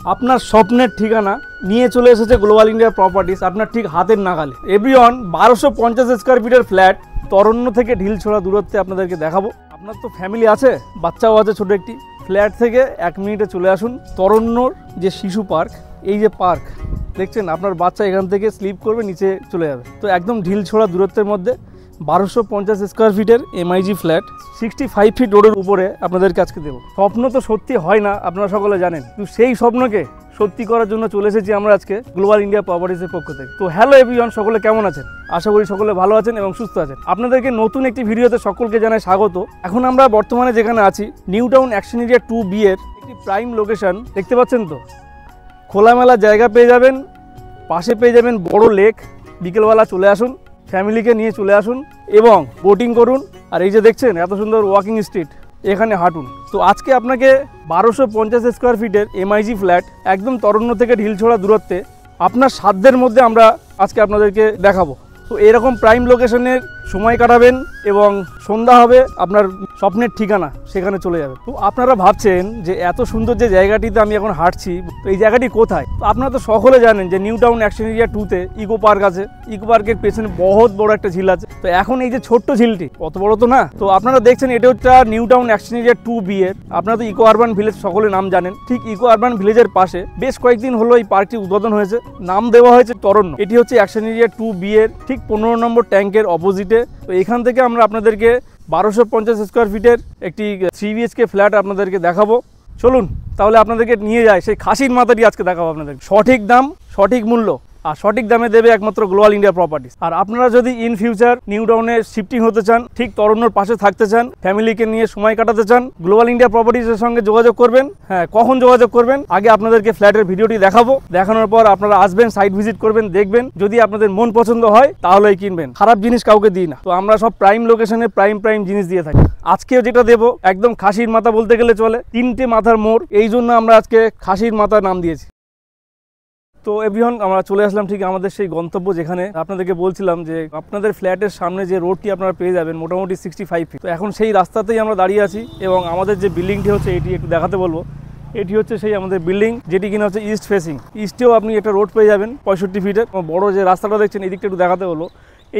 আপনার স্বপ্নের ঠিকানা নিয়ে চলে এসেছে গ্লোবাল ইন্ডিয়া প্রপার্টিস আপনার ঠিক হাতের নাগালে। এভরিওয়ান 1250 স্কোয়ার ফিটের ফ্ল্যাট তরণ্য থেকে ঢিলছোড়া দূরত্বে আপনাদেরকে দেখাবো। আপনার তো ফ্যামিলি আছে, বাচ্চাও আছে ছোট একটি। ফ্ল্যাট থেকে 1 মিনিটে চলে আসুন তরণ্যর যে শিশু পার্ক, এই যে পার্ক দেখছেন, আপনার বাচ্চা এখান থেকে স্লিপ করবে, নিচে চলে যাবে। তো একদম ঢিলছোড়া দূরত্বের মধ্যে 1250 স্কোয়ার ফিটের এমআইজি ফ্ল্যাট 65 ফিট রোডের উপরে আপনাদেরকে আজকে দেবো। স্বপ্ন তো সত্যি হয় না, আপনারা সকলে জানেন, কিন্তু সেই স্বপ্নকে সত্যি করার জন্য চলে এসেছি আমরা আজকে গ্লোবাল ইন্ডিয়া প্রপার্টিসের পক্ষ থেকে। তো হ্যালো এভরিওয়ান, সকলে কেমন আছেন? আশা করি সকলে ভালো আছেন এবং সুস্থ আছেন। আপনাদেরকে নতুন একটি ভিডিওতে সকলকে জানাই স্বাগত। এখন আমরা বর্তমানে যেখানে আছি, new Town Action area 2B এর একটি প্রাইম লোকেশন দেখতে পাচ্ছেন। তো খোলামেলা জায়গা পেয়ে যাবেন, পাশে পেয়ে যাবেন বড় লেক। বিকেলবেলা চলে আসুন, ফ্যামিলিকে নিয়ে চলে আসুন এবং বোটিং করুন। আর এই যে দেখছেন এত সুন্দর ওয়াকিং স্ট্রিট, এখানে হাঁটুন। তো আজকে আপনাকে 1250 স্কোয়ার ফিটের এমআইজি ফ্ল্যাট একদম তরণ্য থেকে ঢিলছোড়া দূরত্বে আপনার সাধ্যের মধ্যে আমরা আজকে আপনাদেরকে দেখাবো। তো এরকম প্রাইম লোকেশনের সময় কাটাবেন এবং সন্ধ্যা হবে, আপনার স্বপ্নের ঠিকানা সেখানে চলে যাবে। তো আপনারা ভাবছেন যে এত সুন্দর যে জায়গাটিতে আমি এখন হাঁটছি, তো এই জায়গাটি কোথায়? তো আপনারা তো সকলে জানেন যে নিউ টাউন অ্যাকশন এরিয়া 2-তে ইকো পার্ক আছে। ইকো পার্কের পেছনে বহুত বড় একটা ঝিল আছে। তো এখন এই যে ছোট্ট ঝিলটি, অত বড় তো না। তো আপনারা দেখছেন এটা হচ্ছে new Town Action area 2B এর, আপনারা তো ইকো আরবান ভিলেজ সকলে নাম জানেন। ঠিক ইকো আরবান ভিলেজের পাশে বেশ কয়েকদিন হলো এই পার্কটি উদ্বোধন হয়েছে, নাম দেওয়া হয়েছে তরণ্য। এটি হচ্ছে অ্যাকশন এরিয়া 2B এর ঠিক 15 নম্বর ট্যাঙ্কের অপোজিটে। তো এখান থেকে আমরা আপনাদেরকে 1250 স্কোয়ার ফিটের একটি 3 BHK ফ্ল্যাট আপনাদেরকে দেখাবো। চলুন তাহলে আপনাদেরকে নিয়ে যায় সেই খাসির মাথাটি আজকে দেখাবো আপনাদের। সঠিক দাম, সঠিক মূল্য আর সঠিক দামে দেবে একমাত্র গ্লোবাল ইন্ডিয়া প্রপার্টিস। আর আপনারা যদি ইন ফিউচার নিউ টাউনে শিফটিং হতে চান, ঠিক তরণ্যর পাশে থাকতে চান, ফ্যামিলিকে নিয়ে সময় কাটাতে চান, গ্লোবাল ইন্ডিয়া প্রপার্টিসের সঙ্গে যোগাযোগ করবেন। হ্যাঁ, কখন যোগাযোগ করবেন? আগে আপনাদেরকে ফ্ল্যাটের ভিডিওটি দেখাবো, দেখানোর পর আপনারা আসবেন, সাইট ভিজিট করবেন, দেখবেন। যদি আপনাদের মন পছন্দ হয় তাহলেই কিনবেন। খারাপ জিনিস কাউকে দিই না। তো আমরা সব প্রাইম লোকেশনে প্রাইম জিনিস দিয়ে থাকি। আজকেও যেটা দেবো একদম খাসির মাথা বলতে গেলে চলে, 3টে মাথার মোড়, এই জন্য আমরা আজকে খাসির মাথা নাম দিয়েছি। তো এভরিওয়ান, আমরা চলে আসলাম ঠিক আমাদের সেই গন্তব্য, যেখানে আপনাদেরকে বলছিলাম যে আপনাদের ফ্ল্যাটের সামনে যে রোডটি আপনারা পেয়ে যাবেন মোটামুটি 65 ফিট। তো এখন সেই রাস্তাতেই আমরা দাঁড়িয়ে আছি এবং আমাদের যে বিল্ডিংটি হচ্ছে এটি একটু দেখাতে বলবো। এটি হচ্ছে সেই আমাদের বিল্ডিং, যেটি কিনা হচ্ছে ইস্ট ফেসিং। ইস্টেও আপনি একটা রোড পেয়ে যাবেন 65 ফিটের। বড় যে রাস্তাটা দেখছেন এই দিকটা একটু দেখাতে হলো,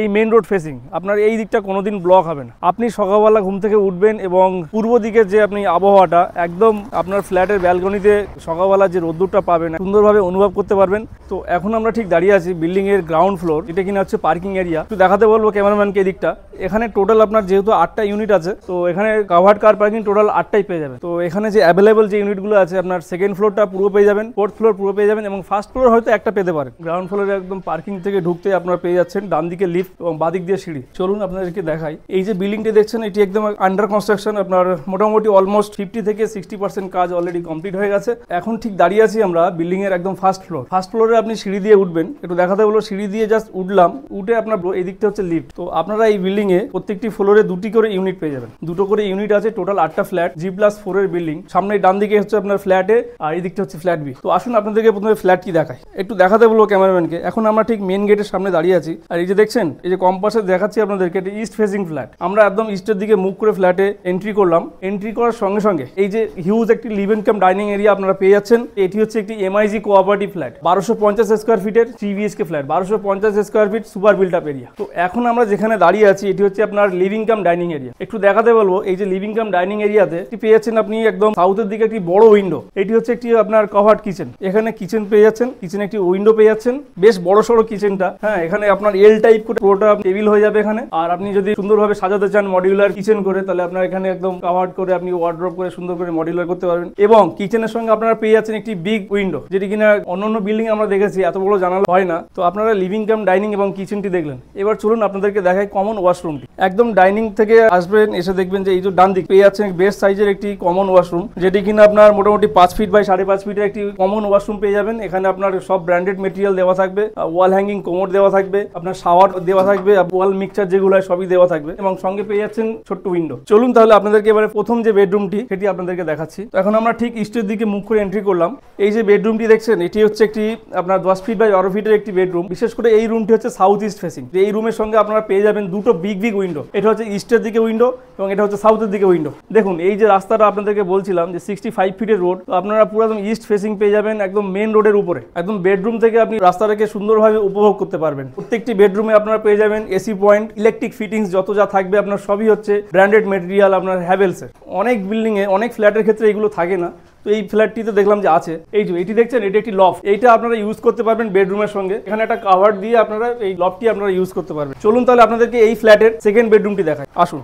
এই মেন রোড ফেসিং। আপনার এই দিকটা কোনোদিন ব্লক হবে না। আপনি সকালবেলা ঘুম থেকে উঠবেন এবং পূর্ব দিকের যে আপনি আবহাওয়াটা একদম আপনার ফ্ল্যাটের ব্যালকনিতে সকালবেলা যে রোদ্দুরটা পাবেন সুন্দরভাবে অনুভব করতে পারবেন। তো এখন আমরা ঠিক দাঁড়িয়ে আছি বিল্ডিং এর গ্রাউন্ড ফ্লোর, এটা কিনা হচ্ছে পার্কিং এরিয়া। একটু দেখাতে বলবো ক্যামেরাম্যানকে এই দিকটা। এখানে টোটাল আপনার যেহেতু 8টা ইউনিট আছে, তো এখানে কাভার্ড কার পার্কিং টোটাল 8টাই পেয়ে যাবেন। তো এখানে যে অ্যাভেলেবল যে ইউনিটগুলো আছে, আপনার সেকেন্ড ফ্লোরটা পুরো পেয়ে যাবেন, ফোর্থ ফ্লোর পুরো পেয়ে যাবেন এবং ফার্স্ট ফ্লোর হয়তো একটা পেতে পারেন। গ্রাউন্ড ফ্লোরে একদম পার্কিং থেকে ঢুকতে আপনারা পেয়ে যাচ্ছেন ডান দিকে লিফট এবং বাদিক দিয়ে সিঁড়ি। চলুন আপনাদেরকে দেখাই। এই যে বিল্ডিংটি দেখছেন এটি একদম আন্ডার কনস্ট্রাকশন। আপনার মোটামুটি অলমোস্ট 50 থেকে 60% কাজ অলরেডি কমপ্লিট হয়ে গেছে। এখন ঠিক দাঁড়িয়ে আছি আমরা বিল্ডিং এর একদম ফার্স্ট ফ্লোর। ফার্স্ট ফ্লোরে আপনি সিঁড়ি দিয়ে উঠবেন, একটু দেখাতে বলো। সিঁড়ি দিয়ে জাস্ট উঠলাম, উঠে আপনার এই দিকটা হচ্ছে লিফট। তো আপনারা এই বিল্ডিং এ প্রত্যেকটি ফ্লোরে 2টি করে ইউনিট পেয়ে যাবেন। 2টো করে ইউনিট আছে, টোটাল 8টা ফ্ল্যাট, G+4 এর বিল্ডিং। সামনে ডান দিকে হচ্ছে আপনার ফ্ল্যাট এ আর এই দিকটা হচ্ছে ফ্ল্যাট বি। তো আসুন আপনাদেরকে প্রথমে ফ্ল্যাট কি দেখাই, একটু দেখাতে বলবো ক্যামেরাম্যানকে। এখন আমরা ঠিক মেন গেটের সামনে দাঁড়িয়ে আছি আর এই যে দেখছেন এই যে কম্পাসে দেখাচ্ছি আপনাদেরকে, এটা ইস্ট ফেসিং ফ্ল্যাট। আমরা একদম ইস্টের দিকে মুখ করে ফ্ল্যাটে এন্ট্রি করলাম। এন্ট্রি করার সঙ্গে সঙ্গে এই যে হিউজ একটি live in cum dining area আপনারা পেয়ে যাচ্ছেন। এটি হচ্ছে একটি এমআইজি কোঅপারেটিভ ফ্ল্যাট, 1250 স্কোয়ার ফিটের 3 BHK flat, 1250 square feet super built up area. তো এখন আমরা যেখানে দাঁড়িয়ে আছি এটি হচ্ছে আপনার লিভিং কাম ডাইনিং এরিয়া। একটু দেখাতে বলবো, এই যে লিভিং কাম ডাইনিং এরিয়াতে পেয়ে যাচ্ছেন আপনি একদম সাউথের দিকে একটি বড় উইন্ডো। এটি হচ্ছে একটি আপনার কভার্ড কিচেন। এখানে কিচেন পেয়ে যাচ্ছেন, কিচেনে একটি উইন্ডো পেয়ে যাচ্ছেন, বেশ বড় সড়ো কিচেনটা। হ্যাঁ, এখানে আপনার এল টাইপ করে পুরোটা টেবিল হয়ে যাবে এখানে। আর আপনি যদি সুন্দরভাবে সাজাতে চান মডিউলার কিচেন করে, তাহলে আপনার এখানে একদম কাভার্ড করে আপনি ওয়ার্ড্রপ করে সুন্দর করে মডিউলার করতে পারবেন। এবং কিচেনের সঙ্গে আপনারা পেয়ে যাচ্ছেন একটি বিগ উইন্ডো, যেটি কিনা অন্যান্য বিল্ডিং আমরা দেখেছি এত বড় জানালা হয় না। তো আপনারা লিভিং কাম ডাইনিং এবং কিচেনটি দেখলেন। এবার চলুন আপনাদেরকে দেখাই কমন ওয়াশরুমটি। একদম ডাইনিং থেকে আসবেন, এসে দেখবেন যে এই যে ডান দিক পেয়ে যাচ্ছেন বেস্ট সাইজের একটি কমন ওয়াশরুম, যেটি কিনা আপনার মোটামুটি 5 ফিট বাই 5.5 ফিটের একটি কমন ওয়াশরুম পেয়ে যাবেন। এখানে আপনার সব ব্র্যান্ডেড মেটেরিয়াল দেওয়া থাকবে, ওয়াল হ্যাঙ্গিং কোমোড দেওয়া থাকবে, আপনার শাওয়ার দেওয়া থাকবে, ওয়াল মিক্সচার যেগুলো হয় সবই দেওয়া থাকবে এবং সঙ্গে পেয়ে যাচ্ছেন ছোট্ট উইন্ডো। চলুন তাহলে আপনাদেরকে এবারে প্রথম যে বেডরুমটি সেটি আপনাদেরকে দেখাচ্ছি। তো এখন আমরা ঠিক ইস্টের দিকে মুখ করে এন্ট্রি করলাম। এই যে বেডরুমটি দেখছেন এটি হচ্ছে একটি আপনার 10 ফিট বাই 12 ফিটের একটি বেডরুম। বিশেষ করে এই রুমটি হচ্ছে সাউথ ইস্ট ফেসিং। এই রুমের সঙ্গে আপনারা পেয়ে যাবেন দুটো বিগ উইন্ডো। এটা হচ্ছে ইস্টের দিকে উইন্ডো এবং এটা হচ্ছে সাউথের দিকে উইন্ডো। দেখুন এই যে রাস্তাটা আপনাদেরকে বলছিলাম যে 65 ফিটের রোড, তো আপনারা পুরো একদম ইস্ট ফেসিং পেয়ে যাবেন একদম মেন রোডের উপরে। একদম বেডরুম থেকে আপনি রাস্তাটাকে সুন্দরভাবে উপভোগ করতে পারবেন। প্রত্যেকটি বেডরুমে আপনারা পেয়ে যাবেন এসি পয়েন্ট, ইলেকট্রিক ফিটিংস যত যা থাকবে আপনার সবই হচ্ছে ব্র্যান্ডেড মেটেরিয়াল আপনার হ্যাভেলসের। অনেক বিল্ডিংয়ে অনেক ফ্ল্যাটের ক্ষেত্রে এগুলো থাকে না, তো এই ফ্ল্যাটটিতে দেখলাম যে আছে। এই যে এটি দেখছেন এটি একটি লফট, এইটা আপনারা ইউজ করতে পারবেন বেডরুমের সঙ্গে। এখানে একটা কাভার দিয়ে আপনারা এই লফটটি আপনারা ইউজ করতে পারবেন। চলুন তাহলে আপনাদেরকে এই ফ্ল্যাটের সেকেন্ড বেডরুমটি দেখাই, আসুন।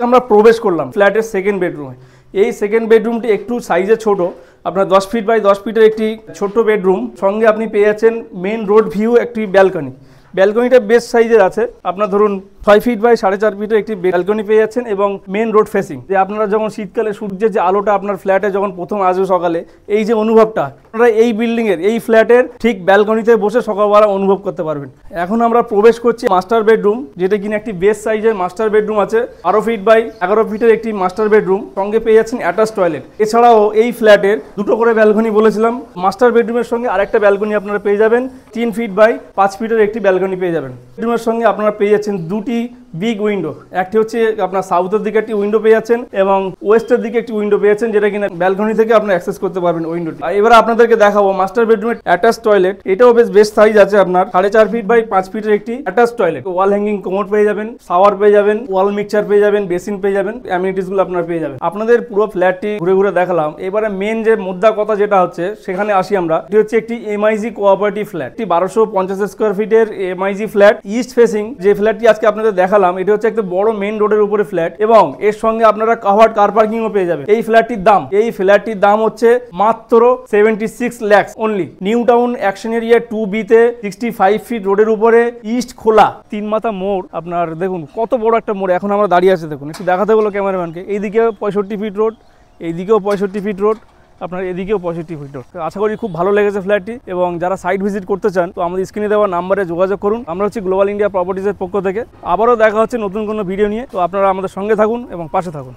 আমরা প্রবেশ করলাম ফ্ল্যাটের সেকেন্ড বেডরুমে। এই সেকেন্ড বেডরুমটি একটু সাইজে ছোট, আপনার 10 ফিট বাই 10 ফিটের একটি ছোট্ট বেডরুম। সঙ্গে আপনি পেয়ে যাচ্ছেন মেন রোড ভিউ একটি ব্যালকনি। ব্যালকনিটা বেস্ট সাইজের আছে, আপনার ধরুন 6 ফিট বাই 4.5 ফিটের একটি ব্যালকনি পেয়ে যাচ্ছেন এবং মেন রোড ফেসিং। যে আপনারা যখন শীতকালে সূর্যের যে আলোটা আপনার ফ্ল্যাটে যখন প্রথম আসবে সকালে, এই যে অনুভবটা আপনারা এই বিল্ডিংয়ের এই ফ্ল্যাটের ঠিক ব্যালকনিতে বসে সকালবেলা অনুভব করতে পারবেন। এখন আমরা প্রবেশ করছি মাস্টার বেডরুম, যেটা কিনা একটি বেস্ট সাইজের মাস্টার বেডরুম আছে। 12 ফিট বাই 11 ফিটের একটি মাস্টার বেডরুম, সঙ্গে পেয়ে যাচ্ছেন অ্যাটাচ টয়লেট। এছাড়াও এই ফ্ল্যাটের দুটো করে ব্যালকনি বলেছিলাম। মাস্টার বেডরুমের সঙ্গে আরেকটা ব্যালকনি আপনারা পেয়ে যাবেন 3 ফিট বাই 5 ফিটের একটি ব্যালকনি পেয়ে যাবেন। বেডরুমের সঙ্গে আপনারা পেয়ে যাচ্ছেন দুটি বিগ উইন্ডো। একটি হচ্ছে আপনার সাউথের দিকে একটি উইন্ডো পেয়ে যাচ্ছেন এবং ওয়েস্টের দিকে একটি উইন্ডো পেয়ে যাচ্ছেন, যেটা কিনা ব্যালকনি থেকে আপনি অ্যাক্সেস করতে পারবেন উইন্ডোটি। এবার আপনাদেরকে দেখাবো মাস্টার বেডরুমের অ্যাটাচ টয়লেট। এটাও বেশ বেস্ট সাইজ আছে, আপনার 4.5 ফিট বাই 5 ফিটের একটি attach toilet. Wall hanging commode পেয়ে যাবেন, শাওয়ার পেয়ে যাবেন, ওয়াল মিক্সচার পেয়ে যাবেন, বেসিন পেয়ে যাবেন, অ্যামিনিটিস গুলো আপনারা পেয়ে যাবেন। আপনাদের পুরো ফ্ল্যাটটি ঘুরে ঘুরে দেখালাম। এবারে মেন যে মুদ্রা কথা যেটা হচ্ছে সেখানে আসি আমরা। এটি হচ্ছে একটি এমআইজি কোঅপারেটিভ ফ্ল্যাট, 1250 স্কোয়ার ফিটের এমআইজি ফ্ল্যাট, ইস্ট ফেসিং। যে ফ্ল্যাটটি আজকে আপনাদের দেখালাম এটি হচ্ছে একটা বড় মেন রোডের উপরে ফ্ল্যাট এবং এর সঙ্গে আপনারা কাভার্ড কার পার্কিং ও পেয়ে যাবেন। এই ফ্ল্যাটটির দাম হচ্ছে মাত্র 76 lakh only. New Town Action area 2B তে 65 ফিট রোডের উপরে, ইস্ট খোলা, 3 মাথা মোড়। আপনার দেখুন কত বড় একটা মোড় এখন আমরা দাঁড়িয়ে আছি। দেখুন একটু দেখাতে বলো ক্যামেরাম্যানকে। এইদিকে 65 ফিট রোড, এইদিকেও 65 ফিট রোড, আপনার এদিকেও 65 ফিট রোড। আশা করি খুব ভালো লেগেছে ফ্ল্যাটটি এবং যারা সাইট ভিজিট করতে চান তো আমাদের স্ক্রিনে দেওয়া নাম্বারে যোগাযোগ করুন। আমরা হচ্ছে গ্লোবাল ইন্ডিয়া প্রপার্টিজের পক্ষ থেকে। আবারও দেখা হচ্ছে নতুন কোনো ভিডিও নিয়ে। তো আপনারা আমাদের সঙ্গে থাকুন এবং পাশে থাকুন।